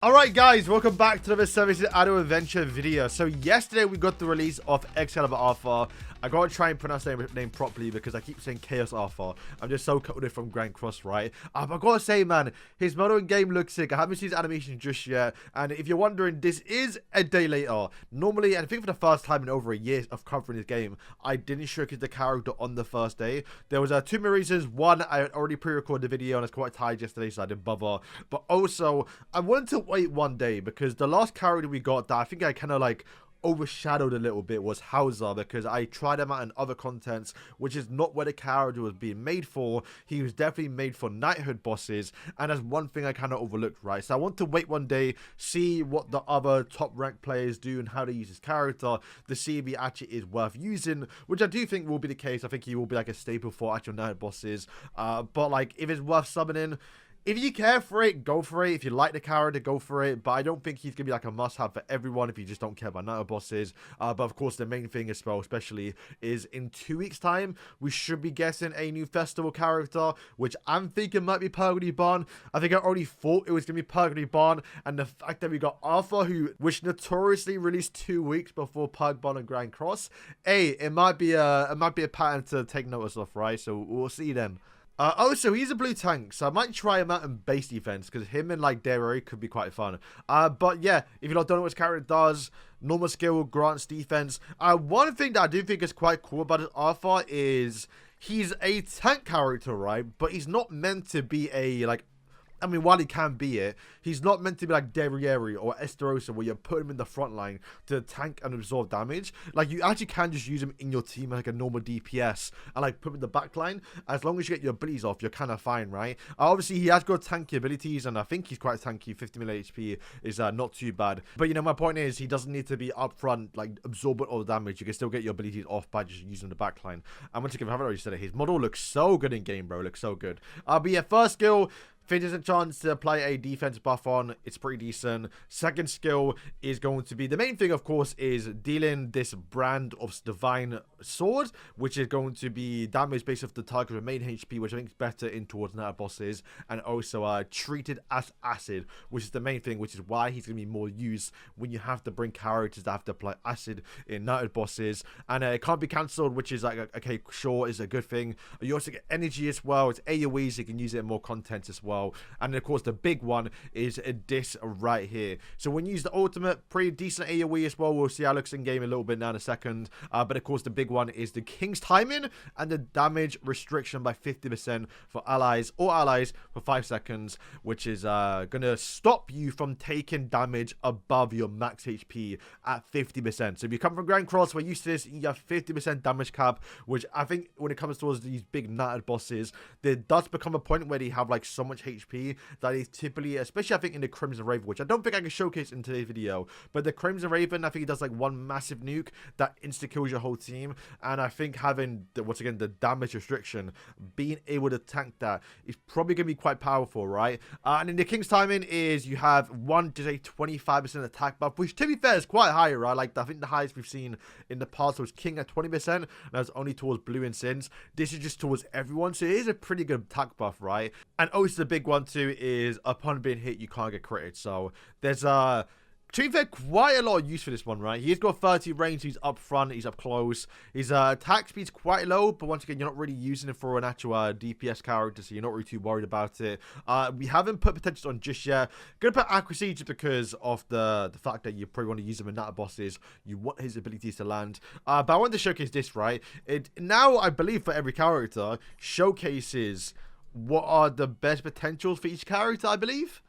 Alright guys, welcome back to another Services Annual Adventure video. So yesterday we got the release of Excalibur Alpha. I gotta try and pronounce the name properly because I keep saying Chaos Alpha. I'm just so coded from Grand Cross, right? I gotta say, man, his model in game looks sick. I haven't seen his animation just yet. And if you're wondering, this is a day later. Normally, and I think for the first time in over a year of covering this game, I didn't showcase the character on the first day. There was two main reasons. One, I had already pre-recorded the video and I was quite tired yesterday, so I didn't bother. But also, I wanted to wait one day because the last character we got that I think I kind of like overshadowed a little bit was Hauser, because I tried him out in other contents, which is not where the character was being made for. He was definitely made for knighthood bosses, and that's one thing I kind of overlooked, right? So I want to wait one day, see what the other top ranked players do and how they use his character to see if he actually is worth using, which I do think will be the case. I think he will be like a staple for actual knighthood bosses, but like if it's worth summoning, if you care for it, go for it. If you like the character, go for it. But I don't think he's going to be like a must-have for everyone if you just don't care about Night bosses. But of course, the main thing as well, especially, is in 2 weeks' time, we should be getting a new festival character, which I'm thinking might be Purgatory Barn. I think I already thought it was going to be Purgatory Barn. And the fact that we got Alpha, which notoriously released 2 weeks before Purg Barn and Grand Cross. Hey, it might be a pattern to take notice of, right? So we'll see then. Also, he's a blue tank, so I might try him out in base defense, because him and, like, Derry could be quite fun. But, yeah, if you don't know what his character does, normal skill grants defense. One thing that I do think is quite cool about his Alpha is he's a tank character, right? But he's not meant to be a, like, I mean, while he can be it, he's not meant to be like Derriere or Esterosa, where you put him in the front line to tank and absorb damage. Like, you actually can just use him in your team like a normal DPS and like put him in the back line. As long as you get your abilities off, you're kind of fine, right? Obviously, he has got tanky abilities, and I think he's quite tanky. 50 million HP is not too bad. But, you know, my point is, he doesn't need to be up front, like, absorbing all the damage. You can still get your abilities off by just using the back line. And once again, I haven't already said it, his model looks so good in game, bro. Looks so good. But yeah, first skill, 50% chance to apply a defense buff on. It's pretty decent. Second skill is going to be, the main thing of course is dealing this brand of divine sword, which is going to be damage based off the target's remaining HP, which I think is better in towards night bosses, and also treated as acid, which is the main thing, which is why he's going to be more used when you have to bring characters that have to apply acid in night bosses. And it can't be cancelled, which is like, okay, sure, is a good thing. You also get energy as well. It's AoE, so you can use it in more content as well. And of course the big one is this right here. So when you use the ultimate, pretty decent AoE as well. We'll see how it looks in game a little bit now in a second. But of course the big one is the King's Timing and the damage restriction by 50% for allies or allies for 5 seconds, which is gonna stop you from taking damage above your max HP at 50%. So if you come from Grand Cross, we're used to this, you have 50% damage cap, which I think when it comes towards these big knighthood bosses, there does become a point where they have like so much HP that is typically, especially I think in the Crimson Raven, which I don't think I can showcase in today's video, but the Crimson Raven, I think it does like one massive nuke that insta kills your whole team. And I think having once again the damage restriction, being able to tank that is probably gonna be quite powerful, right? And in the King's Timing is you have one to say 25% attack buff, which to be fair is quite high, right? Like I think the highest we've seen in the past was King at 20%, and that's only towards blue and sins. This is just towards everyone, so it is a pretty good attack buff, right? And also the big one too is upon being hit you can't get critted. So there's to be fair, quite a lot of use for this one, right? He's got 30 range, he's up front, he's up close. His attack speed's quite low, but once again, you're not really using it for an actual DPS character, so you're not really too worried about it. We haven't put potentials on just yet. Gonna put accuracy just because of the fact that you probably want to use him in Nata bosses. You want his abilities to land. But I wanted to showcase this, right? It now, I believe, for every character, showcases what are the best potentials for each character, I believe.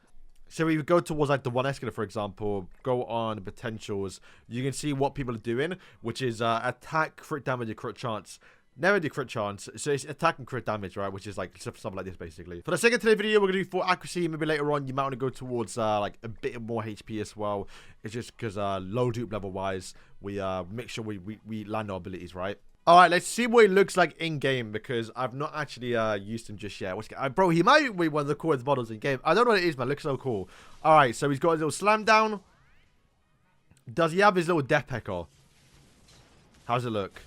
So we would go towards like the one escalator, for example, go on potentials. You can see what people are doing, which is attack, crit damage, and crit chance. Never do crit chance, so it's attack and crit damage, right? Which is like something like this, basically. For the sake of today's video, we're gonna do for accuracy. Maybe later on, you might want to go towards like a bit more HP as well. It's just because low dupe level wise, we make sure we land our abilities, right? Alright, let's see what he looks like in-game, because I've not actually used him just yet. Bro, he might be one of the coolest models in-game. I don't know what it is, man. It looks so cool. Alright, so he's got his little slam down. Does he have his little death pecker? How's it look?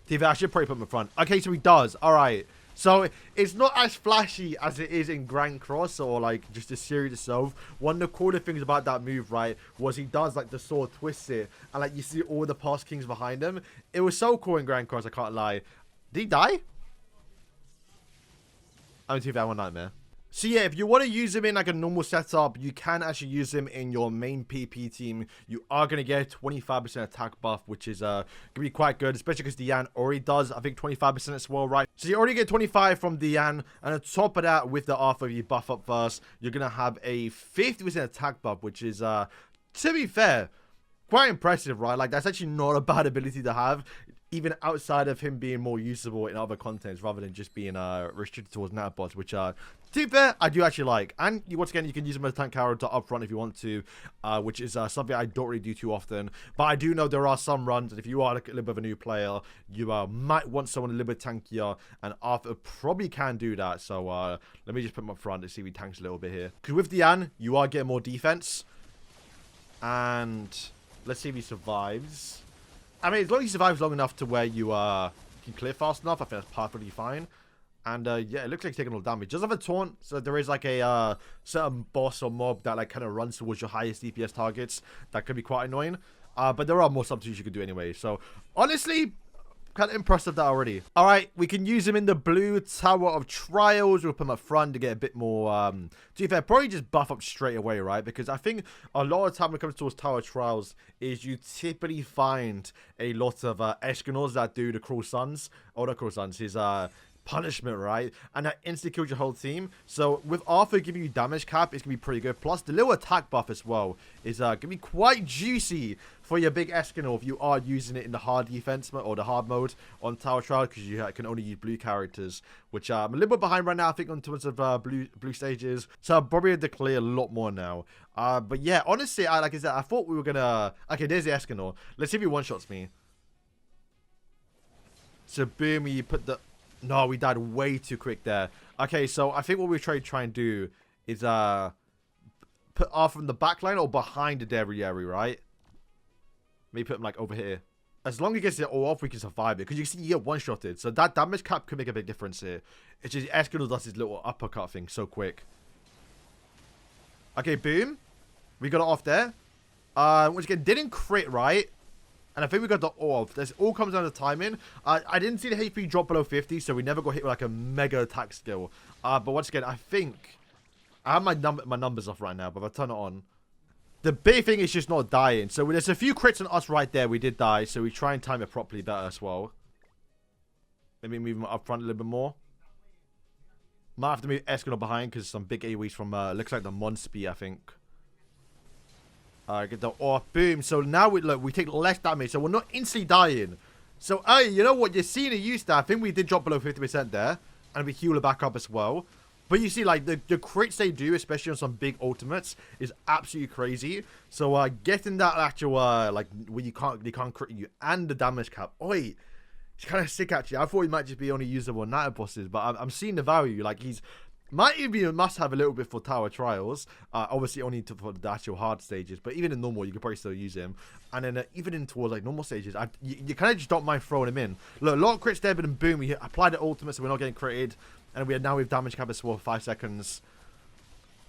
TV, I should probably put him in front. Okay, so he does. Alright. So it's not as flashy as it is in Grand Cross or like just a series itself. One of the cooler things about that move, right, was he does like the sword twists it and like you see all the past kings behind him. It was so cool in Grand Cross, I can't lie. Did he die? I mean, 2,001 Nightmare. So yeah, if you want to use him in like a normal setup, you can actually use him in your main PP team. You are going to get a 25% attack buff, which is going to be quite good, especially because Diane already does, I think, 25% as well, right? So you already get 25 from Diane, and on top of that, with the Arthur, you buff up first, you're going to have a 50% attack buff, which is, to be fair, quite impressive, right? Like, that's actually not a bad ability to have, even outside of him being more usable in other contents rather than just being restricted towards nanobots, which to be fair, I do actually like. And once again, you can use him as a tank character up front if you want to, which is something I don't really do too often. But I do know there are some runs, and if you are like a little bit of a new player, you might want someone a little bit tankier, and Arthur probably can do that. So let me just put him up front to see if he tanks a little bit here. Because with Diane, you are getting more defense. And let's see if he survives. I mean, as long as he survives long enough to where you can clear fast enough, I think that's perfectly fine. And yeah, it looks like he's taking all damage. Does have a taunt, so there is like a certain boss or mob that like kind of runs towards your highest DPS targets. That could be quite annoying. But there are more substitutes you can do anyway. So honestly, kind of impressed with that already. All right, we can use him in the blue Tower of Trials. We'll put him up front to get a bit more, to be fair, probably just buff up straight away, right? Because I think a lot of time when it comes towards Tower of Trials is you typically find a lot of Escanors that do the Cruel Suns, or not Cruel Suns, his punishment, right? And that instantly kills your whole team. So with Arthur giving you damage cap, it's gonna be pretty good. Plus the little attack buff as well is gonna be quite juicy for your big Escanor if you are using it in the hard defense mode or the hard mode on Tower Trial, because you can only use blue characters, which I'm a little bit behind right now, I think, on terms of blue stages. So I'm probably gonna clear a lot more now. But yeah, honestly, like I said, I thought we were gonna. Okay, there's the Escanor. Let's see if he one shots me. So boom, we put the. No, we died way too quick there. Okay, so I think what we're trying to do is put Arthur in the back line or behind the dairy area, right? Maybe put him like over here. As long as he gets it all off, we can survive it. Because you see, you get one-shotted. So that damage cap could make a big difference here. It's just Escanor does his little uppercut thing so quick. Okay, boom. We got it off there. Once again, didn't crit, right? And I think we got the orb. This all comes down to timing. I didn't see the HP drop below 50, so we never got hit with like a mega attack skill. But once again, I think I have my numbers off right now, but if I turn it on, the big thing is just not dying. So there's a few crits on us right there. We did die, so we try and time it properly better as well. Maybe move him up front a little bit more. Might have to move Escanor behind because some big AoEs from looks like the Monspe, I think. Get the boom. So now we take less damage, so we're not instantly dying. So you know what? You're seeing a use there. I think we did drop below 50% there, and we heal it back up as well. But you see, like the crits they do, especially on some big ultimates, is absolutely crazy. So getting that actual like where they can't crit you and the damage cap. Oi, it's kind of sick actually. I thought he might just be only usable on night bosses, but I'm seeing the value. Like he's. Might even must have a little bit for Tower Trials. Obviously only for the actual hard stages, but even in normal you could probably still use him. And then even in towards like normal stages, you kind of just don't mind throwing him in. Look, a lot of crits there, but then boom, we applied the ultimate, so we're not getting critted, and we are now with damage cap as well for 5 seconds.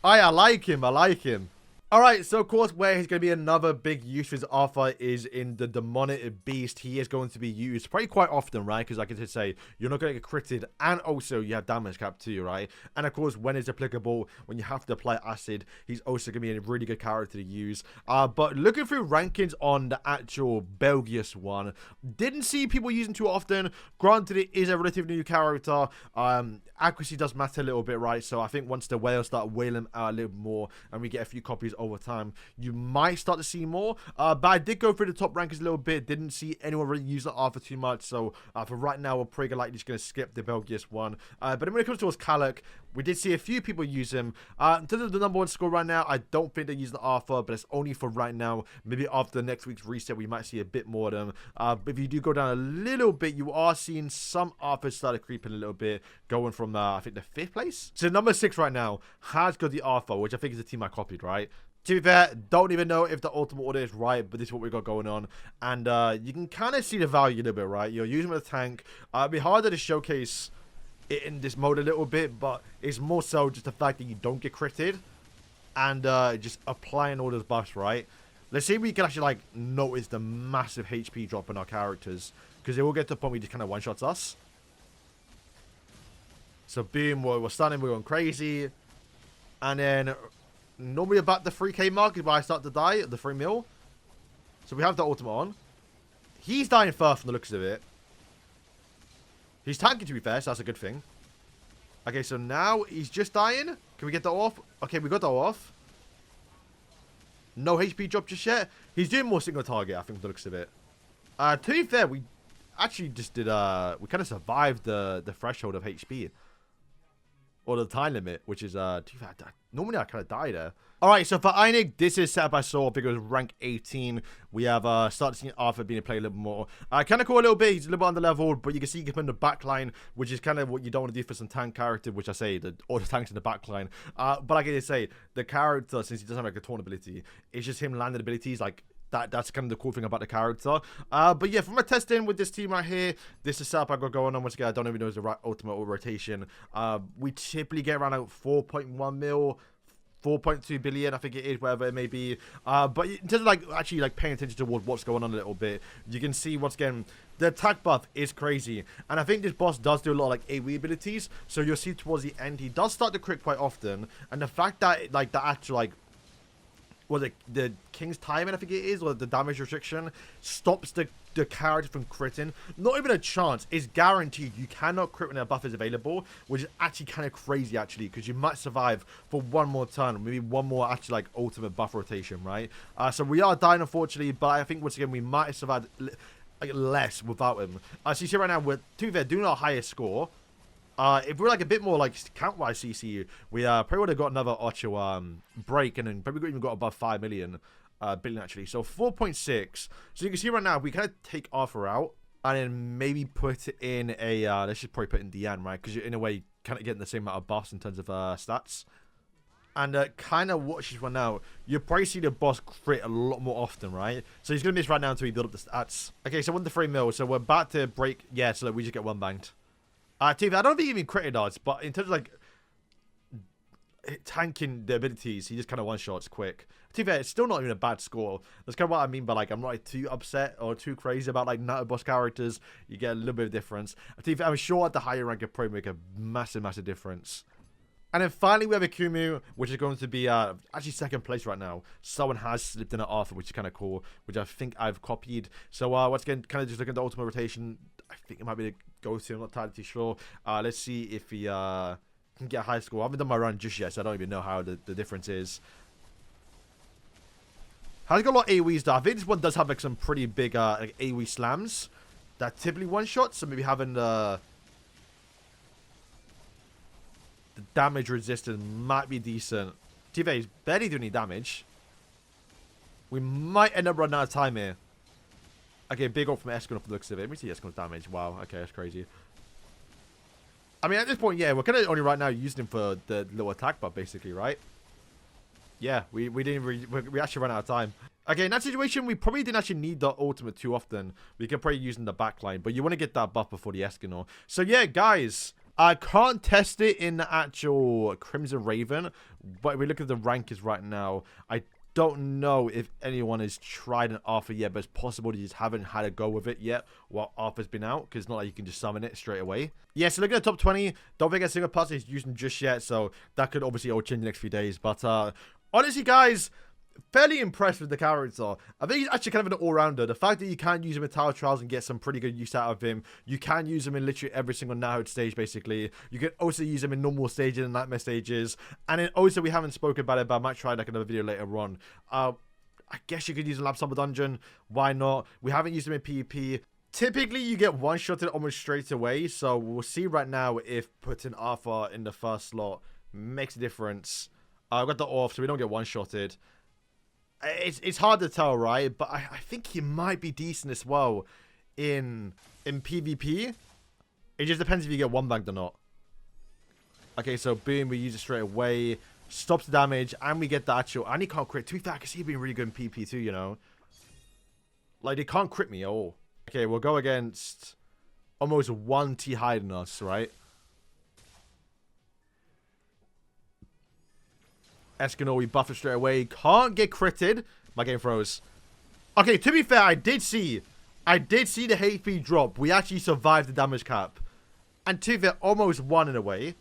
I like him. I like him. Alright, so of course where he's going to be another big use for his Arthur is in the Demonic Beast. He is going to be used probably quite often, right? Because like I did say, you're not going to get critted and also you have damage cap too, right? And of course when it's applicable, when you have to apply acid, he's also going to be a really good character to use. But looking through rankings on the actual Belgius one, didn't see people using too often. Granted, it is a relatively new character. Accuracy does matter a little bit, right? So I think once the whales start whaling him out a little more and we get a few copies over time, you might start to see more. But I did go through the top rankings a little bit, didn't see anyone really use the Arthur too much, so for right now we're pretty likely just going to skip the Belgius one. But then when it comes towards Kalak, we did see a few people use him. In terms of the number 1 score right now, I don't think they use the Arthur, but it's only for right now. Maybe after next week's reset we might see a bit more of them. But if you do go down a little bit, you are seeing some Arthurs started creeping a little bit, going from I think the 5th place. So number 6 right now has got the Arthur, which I think is the team I copied, right? To be fair, don't even know if the ultimate order is right, but this is what we got going on. And you can kind of see the value a little bit, right? You're using with a tank. It'd be harder to showcase it in this mode a little bit, but it's more so just the fact that you don't get critted and just applying all those buffs, right? Let's see if we can actually, like, notice the massive HP drop in our characters, because it will get to the point where he just kind of one-shots us. So, boom, we're stunning, we're going crazy. And then, normally about the 3k mark is where I start to die, the 3 mil. So, we have the ultimate on. He's dying first from the looks of it. He's tanking, to be fair, so that's a good thing. Okay, so now he's just dying. Can we get that off? Okay, we got that off. No HP drop just yet. He's doing more single target, I think, from the looks of it. To be fair, we actually just did, we kind of survived the threshold of HP. Or the time limit, which is, normally I kind of die there. Alright, so for Einig, this is set up by Saw. I think it was rank 18. We have started seeing Arthur being played a little more. Kind of cool a little bit. He's a little bit under-leveled, but you can see he can put in the backline, which is kind of what you don't want to do for some tank character, which I say, all the tanks in the backline. But like I say, the character, since he doesn't have like a taunt ability, it's just him landing abilities, like, that's kind of the cool thing about the character. But yeah, from my testing with this team right here, this is setup I got going on. Once again, I don't even know if it's the right ultimate or rotation. We typically get around like 4.1 mil, 4.2 billion, I think it is, whatever it may be. But in terms of like actually like paying attention to what's going on a little bit, you can see once again the attack buff is crazy, and I think this boss does do a lot of like AoE abilities. So you'll see towards the end he does start to crit quite often, and the fact that like the actual like the King's Timing, I think it is, or the damage restriction, stops the character from critting. Not even a chance. It's guaranteed. You cannot crit when a buff is available, which is actually kind of crazy, actually, because you might survive for one more turn, maybe one more actually like ultimate buff rotation, right? So we are dying, unfortunately, but I think once again we might have survived like less without him. So you see right now we're doing our highest score. If we're like a bit more like count-wise CCU, we probably would have got another Ocho break, and then probably even got above 5 million billion actually. So 4.6. So you can see right now we kind of take Arthur out and then maybe put it in a let's just probably put in Deanne, right? Because you're in a way kind of getting the same amount of buffs in terms of stats. And kind of watch this one now. You'll probably see the boss crit a lot more often, right? So he's gonna miss right now until we build up the stats. Okay, so 1 to 3 mil. So we're about to break. Yeah, so we just get one banged. TV, I don't think he even critted odds, but in terms of like tanking the abilities, he just kind of one-shots quick. TV, it's still not even a bad score. That's kind of what I mean by like I'm not like, too upset or too crazy about like Nato boss characters. You get a little bit of difference. TV, I'm sure at the higher rank it probably make a massive, massive difference. And then finally we have a Kumu, which is going to be actually second place right now. Someone has slipped in at Arthur, which is kind of cool, which I think I've copied. So once again, kind of just looking at the ultimate rotation. I think it might be the go-to. I'm not entirely too sure. Let's see if he can get a high score. I haven't done my run just yet, so I don't even know how the difference is. Has got a lot of AoEs though. I think this one does have like some pretty big like AoE slams that typically one-shot. So maybe having the damage resistance might be decent. TV is barely doing any damage. We might end up running out of time here. Okay, big ult from Escon off the looks of it. Let me see Escon's damage. Wow, okay, that's crazy. I mean, at this point, yeah, we're kind of only right now using him for the little attack buff, basically, right? Yeah, we actually ran out of time. Okay, in that situation, we probably didn't actually need the ultimate too often. We could probably use in the backline, but you want to get that buff before the Escanor. So yeah, guys, I can't test it in the actual Crimson Raven, but if we look at the rankings right now, I don't know if anyone has tried an Arthur yet, but it's possible you just haven't had a go with it yet while Arthur's been out, because it's not like you can just summon it straight away. Yeah, so looking at the top 20, don't think a single person is using just yet, so that could obviously all change in the next few days. But honestly, guys, fairly impressed with the character. I think he's actually kind of an all-rounder. The fact that you can use him in Tower Trials and get some pretty good use out of him. You can use him in literally every single Nahod stage, basically. You can also use him in normal stages and nightmare stages. And then also, we haven't spoken about it, but I might try like another video later on. I guess you could use him in Lab Summer Dungeon. Why not? We haven't used him in PvP. Typically, you get one-shotted almost straight away. So we'll see right now if putting Arthur in the first slot makes a difference. I've got the off, so we don't get one-shotted. It's hard to tell, right? But I think he might be decent as well in PvP. It just depends if you get one banked or not. Okay, so boom, we use it straight away. Stops the damage, and we get the actual... And he can't crit. To be fair, I can see him being really good in PvP too, you know? Like, they can't crit me at all. Okay, we'll go against almost 1 T higher than us, right? Escanor, we buff it straight away. Can't get critted. My game froze. Okay, to be fair, I did see the HP drop. We actually survived the damage cap. And to be fair, almost won in a way.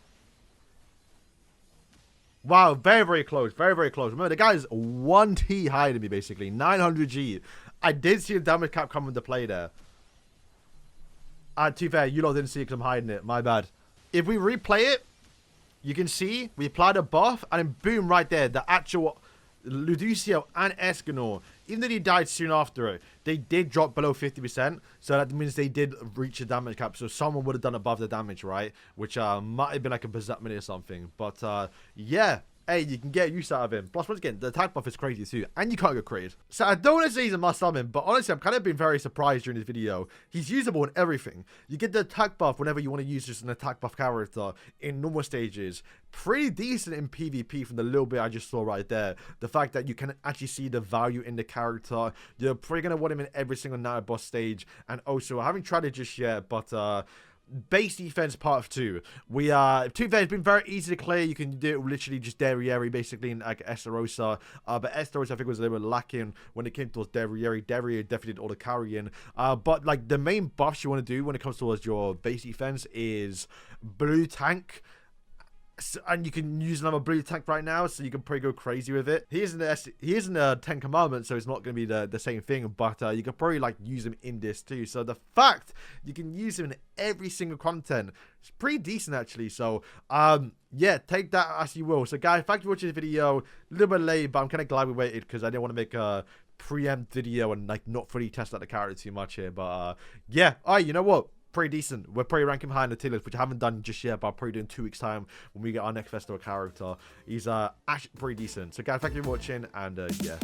Wow, very, very close. Very, very close. Remember, the guy's 1T higher than me, basically. 900G. I did see the damage cap come into play there. To be fair, you lot didn't see it because I'm hiding it. My bad. If we replay it, you can see we applied a buff, and then boom, right there, the actual Luducio and Escanor, even though he died soon after it, they did drop below 50%. So that means they did reach the damage cap. So someone would have done above the damage, right? Which might have been like a berserk minute or something. But yeah. Hey, you can get use out of him. Plus, once again, the attack buff is crazy too. And you can't get critted. So I don't want to say he's a must summon, but honestly, I'm kind of been very surprised during this video. He's usable in everything. You get the attack buff whenever you want to use just an attack buff character in normal stages. Pretty decent in PvP from the little bit I just saw right there. The fact that you can actually see the value in the character. You're probably going to want him in every single night boss stage. And also, I haven't tried it just yet, but base defense part 2. We to be fair, it's been very easy to clear. You can do it literally just Derriere basically in like Estarossa. But Estarossa I think was a little bit lacking when it came towards Derriere. Derriere definitely did all the carrying. But like the main buffs you want to do when it comes towards your base defense is blue tank. And you can use another blue tank right now, so you can probably go crazy with it. He isn't a 10 commandment, so it's not going to be the same thing, but you can probably like use him in this too. So the fact you can use him in every single content is pretty decent actually. So yeah, take that as you will. So guys, thank you for watching this video. A little bit late, but I'm kind of glad we waited because I didn't want to make a preempt video and like not fully test out the character too much here. But yeah, alright, you know what? Pretty decent. We're probably ranking high in the tier list, which I haven't done just yet, but I'll probably do in 2 weeks time when we get our next festival character. He's actually pretty decent. So guys, thank you for watching, and yeah.